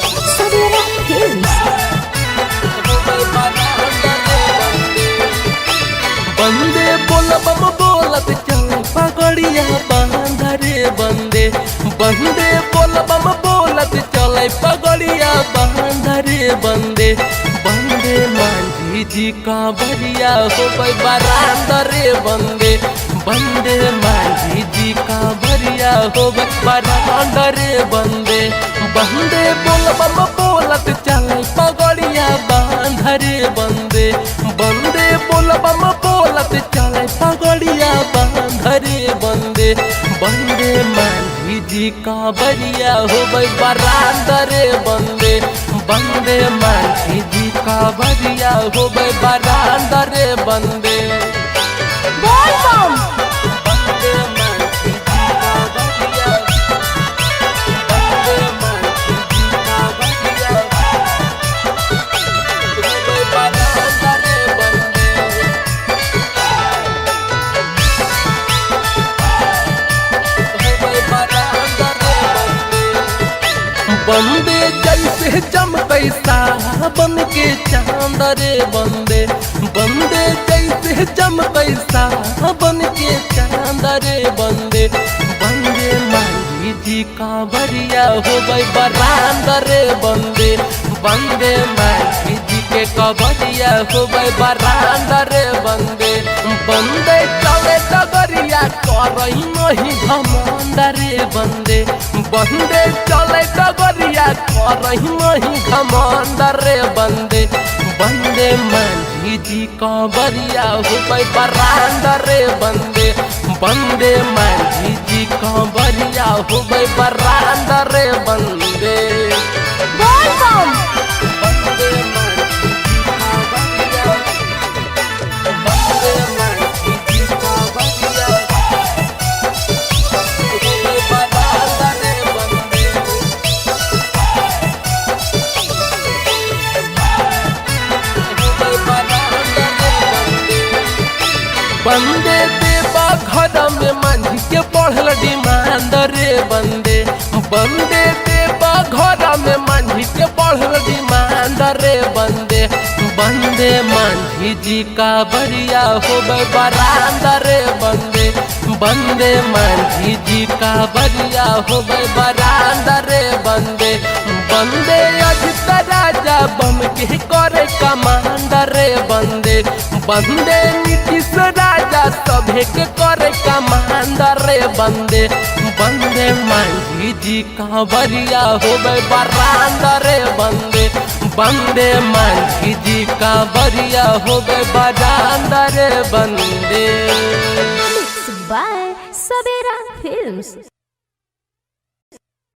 by Sabira Films. बंदे बोल बम बोलत चल पगड़िया बांध रे बंदे बंदे बोल बम बोलत चल पगड़िया बांध रे बंदे बंदे मांझी जी का बरिया हो बरांद रे बंदे बंदे मांझी जी का बरिया हो बरांद रे बंदे बंदे बोल बम बोलत चल पगड़िया बांध रे बंदे बंदे बोल बम बोलत चल पगड़िया बांध रे बंदे बंदे मांझी जी का बरिया हो बरांद रे बंदे बंदे मांझी जी का बरिया हो बरांद रे बंदे Boy Bom. बंदे मांझी जी का बरिया बंदे मांझी जी का बरिया हो बरांद रे बंदे बंदे जैसे चमकै बन के चांद रे बंदे बंदे जैसे चमकै बन के चांद रे बंदे बंदे मांझी जी का बरिया हो बरांद रे बंदे बंदे मांझी जी के कबरिया हो बरांद रे बंदे बंदे चले डगरिया करई नहीं घमंड रे बंदे बंदे चले डगरिया करई नहीं घमंड रे बंदे बंदे मांझी जी का बरिया हो बरांद रे बंदे बंदे मांझी जी का बरिया हो बरांद रे बंदे Boy Bom. बंदे मांझी जी का बरिया बंदे मांझी जी का बरिया हो बरांद रे बंदे बंदे देवा घर में मांझी के बढ़ल डिमांड रे बंदे बंदे देवा घर में मांझी के बढ़ल डिमांड रे बंदे बंदे मांझी जी का बरिया हो बरांद रे बंदे बंदे मांझी जी का बरिया हो बरांद रे बंदे बंदे अजित राजा बम के करे कमांड रे बंदे बंदे नीतीश राजा सभे के करे कमांड रे बंदे बंदे मांझी जी का बरिया हो बरांद रे बंदे बंदे मांझी जी का बरिया हो बरांद रे बंदे Mixed by Sabira Films.